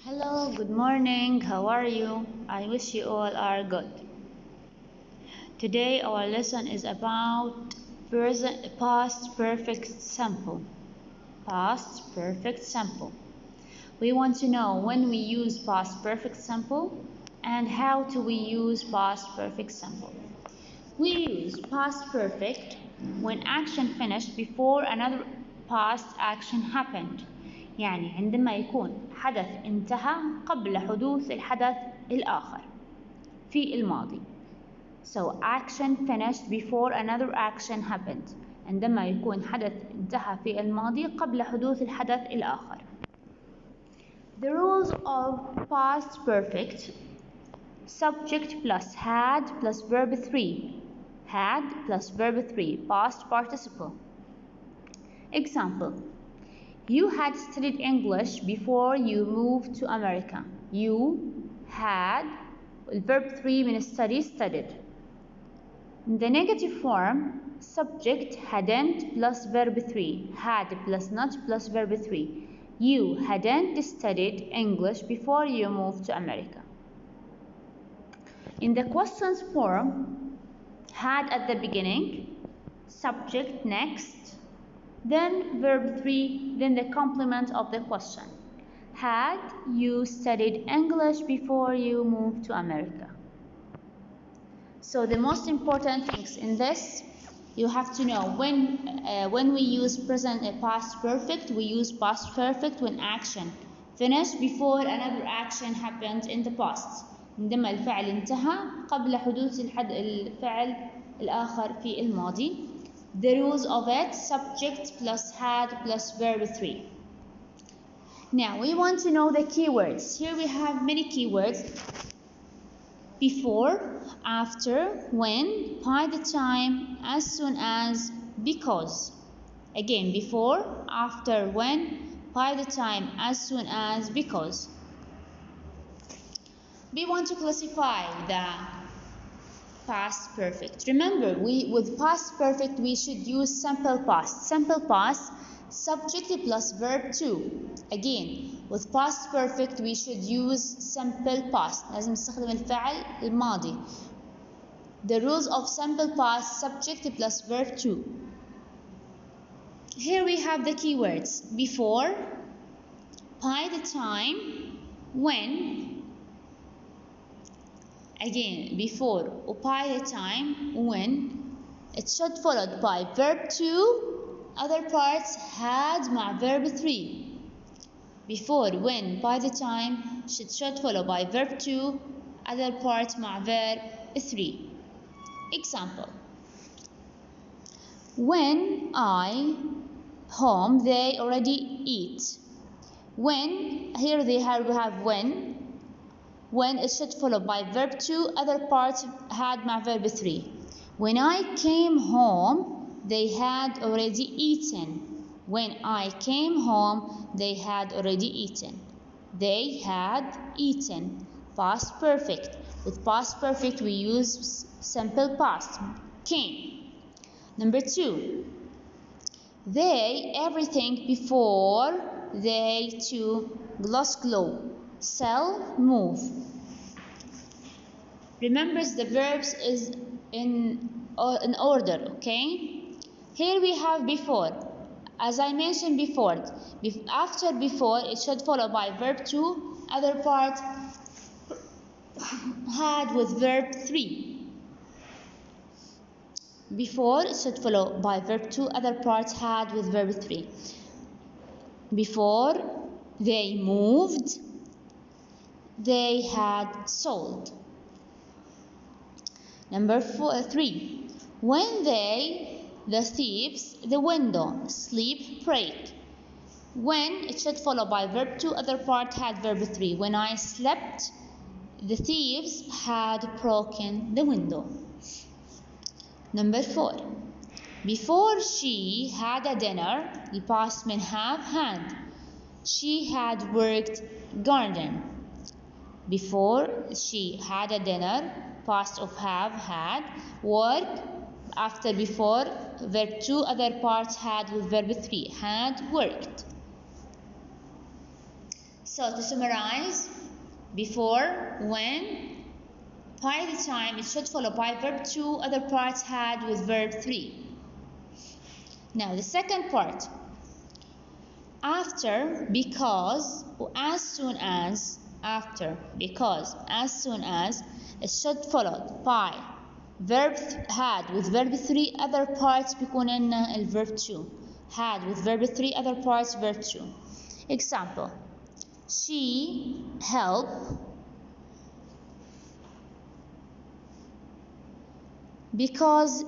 Hello, good morning. How are you? I wish you all are good. Today our lesson is about past perfect simple. Past perfect simple. We want to know when we use past perfect simple and how do we use past perfect simple. We use past perfect when action finished before another past action happened. يعني عندما يكون حدث انتهى قبل حدوث الحدث الآخر في الماضي. So action finished before another action happened. عندما يكون حدث انتهى في الماضي قبل حدوث الحدث الآخر. The rules of past perfect: subject plus had plus verb 3. Had plus verb 3, past participle. Example: you had studied English before you moved to America. You had verb 3 من study, studied. In the negative form, subject hadn't plus verb 3, had plus not plus verb 3. You hadn't studied English before you moved to America. In the questions form, had at the beginning, subject next, then verb 3, then the complement of the question. Had you studied English before you moved to America? So the most important things in this, you have to know when we use present past perfect, we use past perfect when action finished before another action happened in the past. عندما الفعل انتهى قبل حدوث الفعل الآخر في الماضي. The rules of it: subject plus had plus verb 3. Now we want to know the keywords. Here we have many keywords: before, after, when, by the time, as soon as, because. Again, before, after, when, by the time, as soon as, because. We want to classify the past perfect. Remember, with past perfect we should use simple past. Simple past, subject plus verb 2. Again, with past perfect we should use simple past. لازم نستخدم الفعل الماضي. The rules of simple past: subject plus verb 2. Here we have the keywords: before, by the time, when. Again, before or by the time, when. It should followed by verb 2, other parts had مع verb 3. Before, when, by the time should follow by verb 2, other parts مع verb 3. Example: when I home they already eat. When, here we have when it should follow by verb 2, other parts had مع verb 3. When I came home they had already eaten. When I came home they had already eaten. They had eaten. Past perfect. With past perfect we use simple past. Came. Number 2. They, everything before they to gloss glow. Sell, move. Remember the verbs is in order, okay? Here we have before. As I mentioned before, after before it should follow by verb 2, other part had with verb 3. Before it should follow by verb 2, other parts had with verb 3. Before they moved, they had sold. Number 3. When they, the thieves, the window, sleep, break. When it should follow by verb 2, other part had verb 3. When I slept, the thieves had broken the window. Number 4. Before she had a dinner, the past من have had. She had worked garden. Before she had a dinner, past of have had. Work, after before verb 2, other parts had with verb 3. Had worked. So to summarize, before, when, by the time, it should follow by verb 2, other parts had with verb 3. Now the second part, after, because, as soon as, after, because, as soon as, it should follow by verb had with verb 3 other parts بيكون لنا الverb 2. had with verb 3 other parts verb 2. Example, she helped because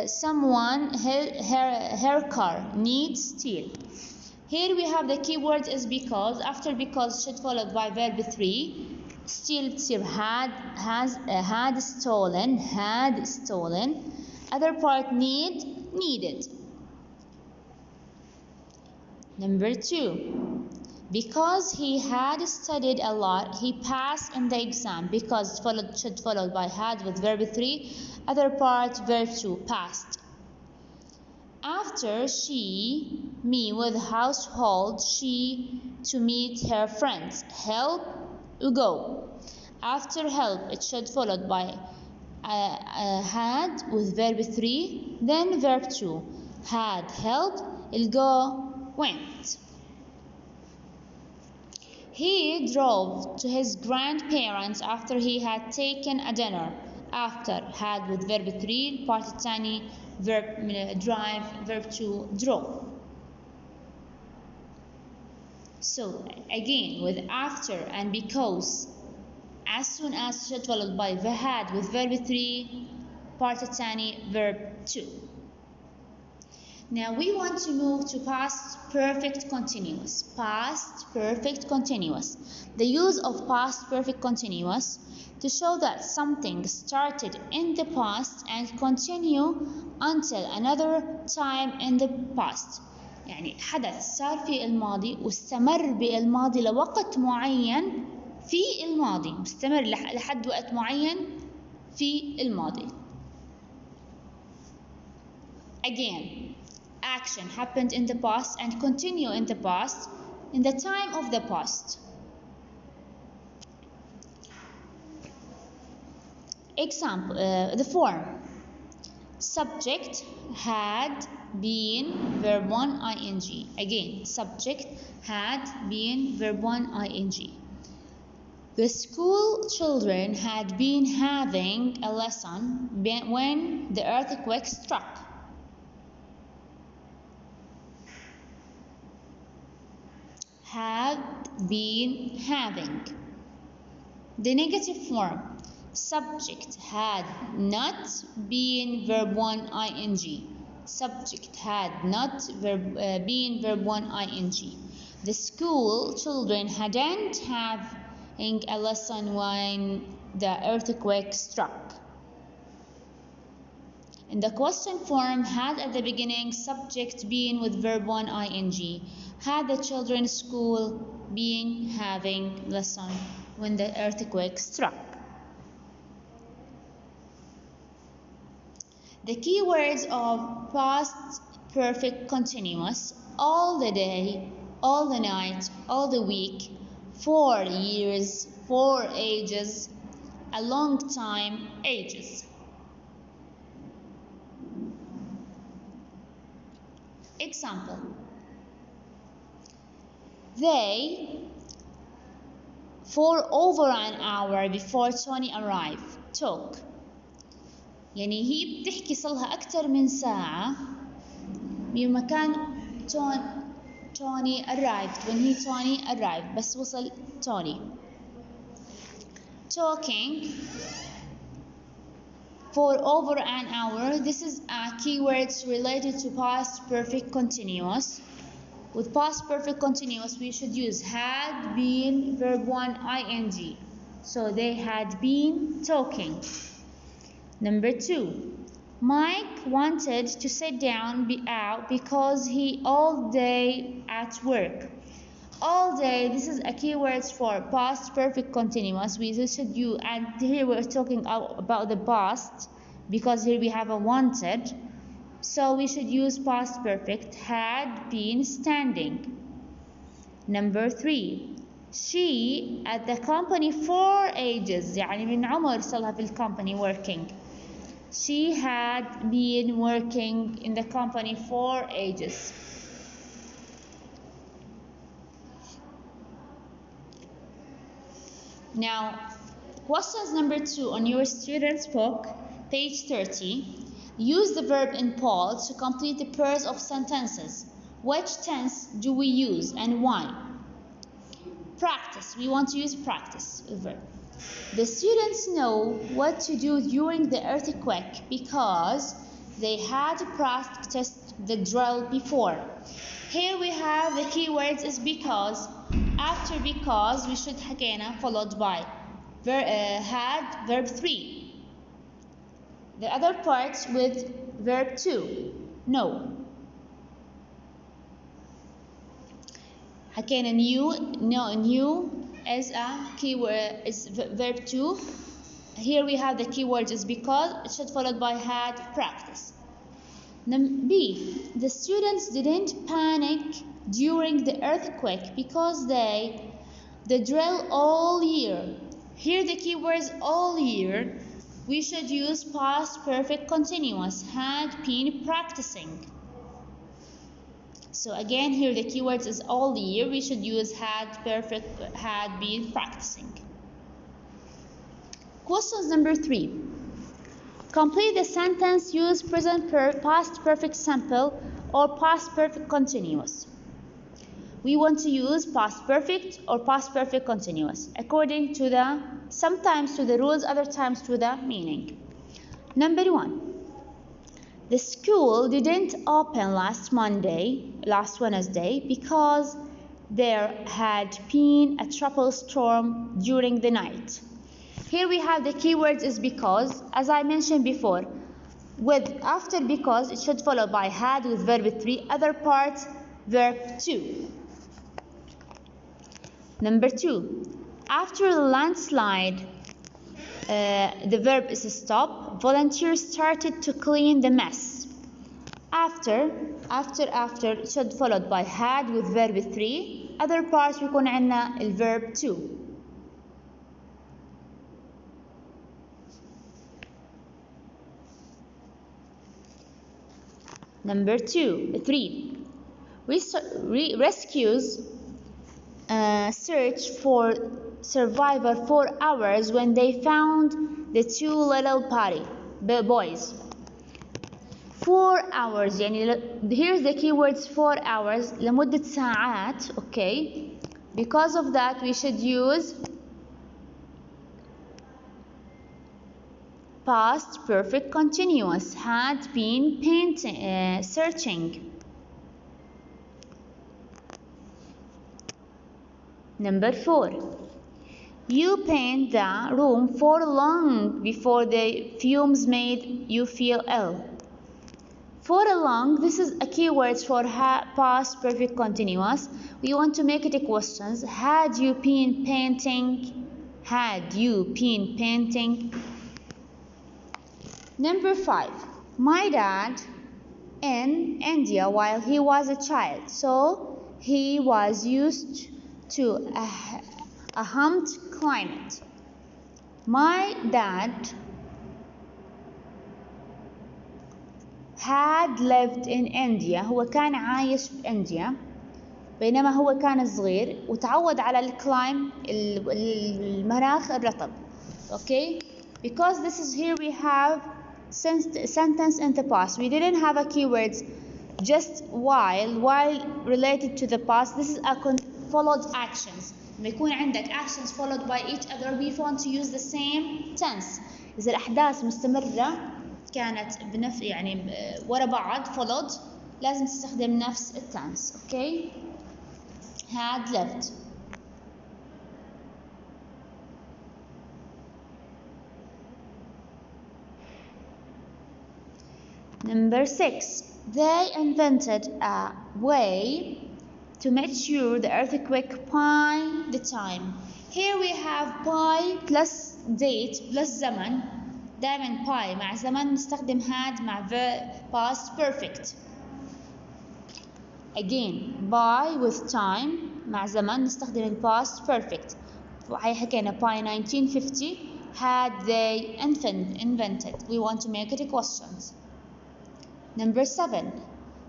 someone her car needs steel. Here we have the keyword is because. After because should followed by verb 3. Steel بتصير had stolen. Other part needed. Number 2. Because he had studied a lot, he passed in the exam. Because should followed by had with verb 3. Other part verb 2 passed. After she, me with household, she to meet her friends. Help, go. After help, it should followed by had with verb 3, then verb 2. Had helped, go went. He drove to his grandparents after he had taken a dinner. After had with verb 3 part الثاني verb drive verb 2 drove. So again with after and because, as soon as should followed by the had with verb 3 part الثاني verb 2. Now we want to move to past perfect continuous. Past perfect continuous. The use of past perfect continuous to show that something started in the past and continue until another time in the past. يعني حدث صار في الماضي واستمر بالماضي لوقت معين في الماضي. مستمر لحد وقت معين في الماضي. Again, action happened in the past and continue in the past in the time of the past. Example, the form. Subject had been verb 1 ing. Again, subject had been verb 1 ing. The school children had been having a lesson when the earthquake struck. Had been having. The negative form. Subject had not been verb 1 ing. Subject had not been verb 1 ing. The school children hadn't having a lesson when the earthquake struck. In the question form, had at the beginning, subject being with verb 1 ing. Had the children's school been having lesson when the earthquake struck. The keywords of past perfect continuous: all the day, all the night, all the week, 4 years, 4 ages, a long time, ages. Example. They, for over an hour before Tony arrived, talk. يعني هي بتحكي صلها أكثر من ساعة بمكان Tony arrived. When Tony arrived بس وصل Tony. Talking for over an hour. This is keywords related to past perfect continuous. With past perfect continuous, we should use had been verb 1 ing. So they had been talking. Number 2. Mike wanted to sit down out because he all day at work. All day, this is a keyword for past perfect continuous. We should use, and here we're talking about the past because here we have a wanted. So we should use past perfect, had been standing. Number 3. She at the company for ages. يعني من عمر صار في الكومباني working. She had been working in the company for ages. Now, questions number 2 on your student's book, page 30. Use the verb in pause to complete the pairs of sentences. Which tense do we use and why? Practice. We want to use practice verb. The students know what to do during the earthquake because they had practiced the drill before. Here we have the keywords is because. After because we should حكينا followed by had verb 3. The other parts with verb 2. No. حكينا new as a keyword is verb 2. Here we have the keywords is because. It should followed by had practice. B. The students didn't panic during the earthquake because they drill all year. Here the keywords all year. We should use past perfect continuous. Had been practicing. So again here the keywords is all year. We should use had been practicing. Questions number 3. Complete the sentence. Use past perfect simple or past perfect continuous. We want to use past perfect or past perfect continuous according to sometimes to the rules, other times to the meaning. Number 1. The school didn't open last Wednesday because there had been a tropical storm during the night. Here we have the keywords is because, as I mentioned before, after because it should follow by had with verb 3, other parts verb 2. Number 2. After the landslide, the verb is stop. Volunteers started to clean the mess. After it should followed by had with verb 3. Other parts بيكون عندنا الverb 2. Number 3. Rescues search for survivor for hours when they found the 2 little boys. 4 hours يعني here's the keywords 4 hours لمدة ساعات. Okay, because of that we should use past perfect continuous. Had been searching. Number 4. You paint the room for long before the fumes made you feel ill. For long, this is a keyword for past perfect continuous. We want to make it a question. Had you been painting? Had you been painting? Number 5. My dad in India while he was a child, so he was used to a humid climate. My dad had lived in India. هو كان عايش في إنديا بينما هو كان صغير وتعود على المناخ الرطب. Okay, because this is here we have sentence in the past. We didn't have a keywords just while related to the past. This is a followed actions. لما يكون عندك actions followed by each other we want to use the same tense. إذا الأحداث مستمرة كانت يعني ورا بعض followed لازم تستخدم نفس التنس. Okay, had lived. Number 6. They invented a way to make sure the earthquake by the time. Here we have by plus date plus زمن. دائما by مع زمن نستخدم had مع past perfect. Again by with time مع زمن نستخدم ال past perfect. وهي حكينا by 1950 had they invented. We want to make it a question. Number 7.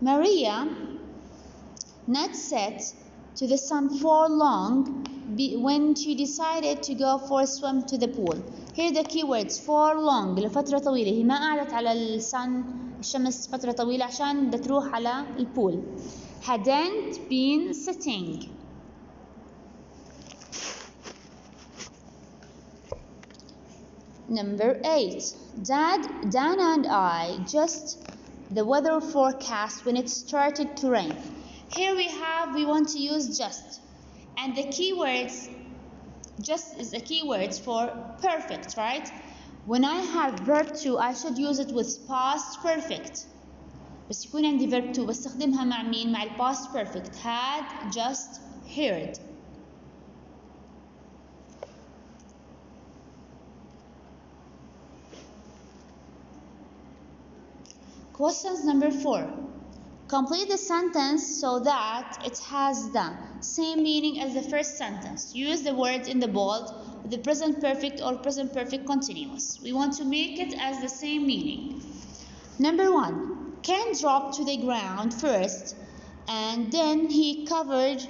Maria not sat to the sun for long when she decided to go for a swim to the pool. Here the keywords for long لفترة طويلة. هي ما قعدت على الشمس فترة طويلة عشان بدها تروح على البول. Hadn't been sitting. Number 8. Dana and I just the weather forecast when it started to rain. Here we want to use just, and the keywords just is the keywords for perfect, right? When I have verb to I should use it with past perfect. بس يكون عندي verb to بستخدمها مع مين؟ مع ال past perfect. Had just heard. Questions number 4. Complete the sentence so that it has the same meaning as the first sentence. Use the words in the bold with the present perfect or present perfect continuous. We want to make it as the same meaning. Number 1. Ken dropped to the ground first and then he covered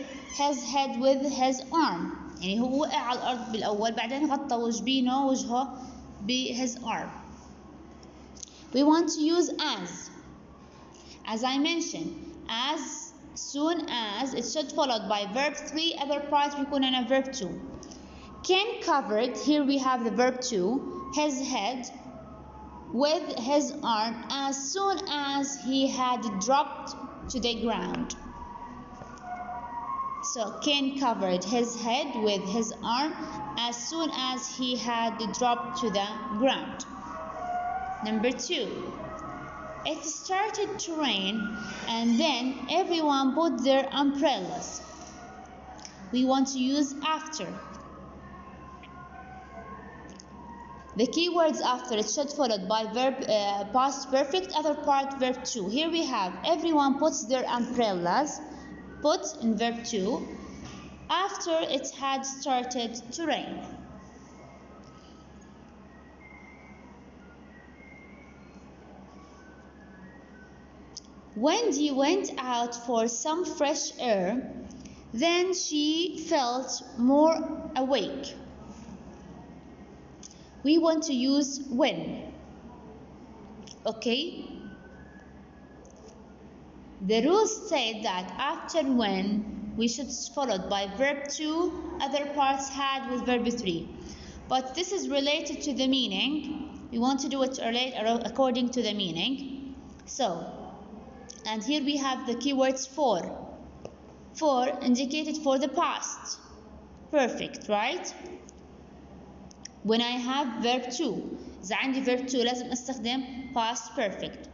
his head with his arm. يعني هو وقع على الأرض بالأول بعدين غطى وجهه بhis arm. We want to use as I mentioned, as soon as it should followed by verb 3, other part بيكون عنا verb 2. Ken covered, here we have the verb 2, his head with his arm as soon as he had dropped to the ground. So Ken covered his head with his arm as soon as he had dropped to the ground. Number 2. It started to rain and then everyone put their umbrellas. We want to use after. The keywords after it should followed by verb past perfect, other part verb 2. Here we have everyone puts their umbrellas, put in verb 2, after it had started to rain. Wendy went out for some fresh air, then she felt more awake. We want to use when. Okay? The rules say that after when we should followed by verb 2, other parts had with verb 3. But this is related to the meaning. We want to do it according to the meaning. So, and here we have the keywords for. For indicated for the past. Perfect, right? When I have verb 2. إذا عندي verb 2 لازم استخدم past perfect.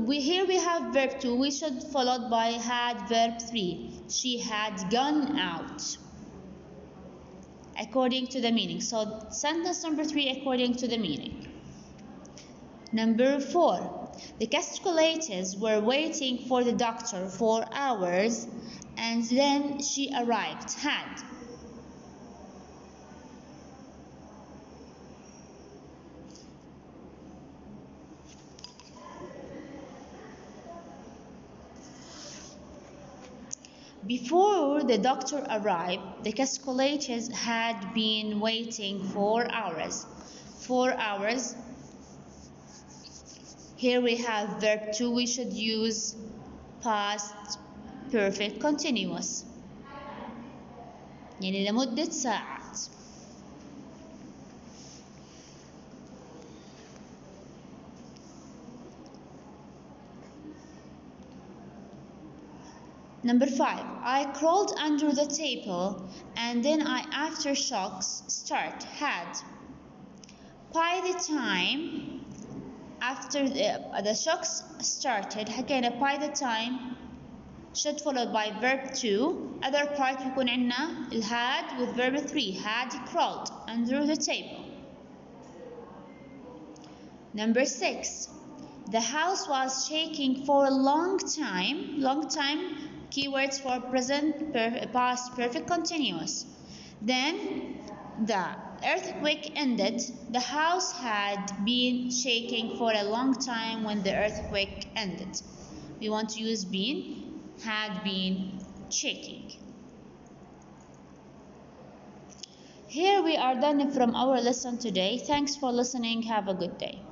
Here we have verb 2. We should followed by had verb 3. She had gone out. According to the meaning. So sentence number 3 according to the meaning. Number 4. The Cascolators were waiting for the doctor for hours and then she arrived. Had. Before the doctor arrived, the Cascolators had been waiting for hours. 4 hours. Here we have verb 2. We should use past perfect continuous. يعني لمدة ساعات. Number 5. I crawled under the table and then aftershocks start. Had. By the time after the shocks started حكينا by the time should followed by verb 2. Other part بيكون عنا ال had with verb 3. Had crawled under the table. Number 6. The house was shaking for a long time Keywords for past perfect continuous. Then the earthquake ended. The house had been shaking for a long time when the earthquake ended. We want to use been, had been shaking. Here we are done from our lesson today. Thanks for listening. Have a good day.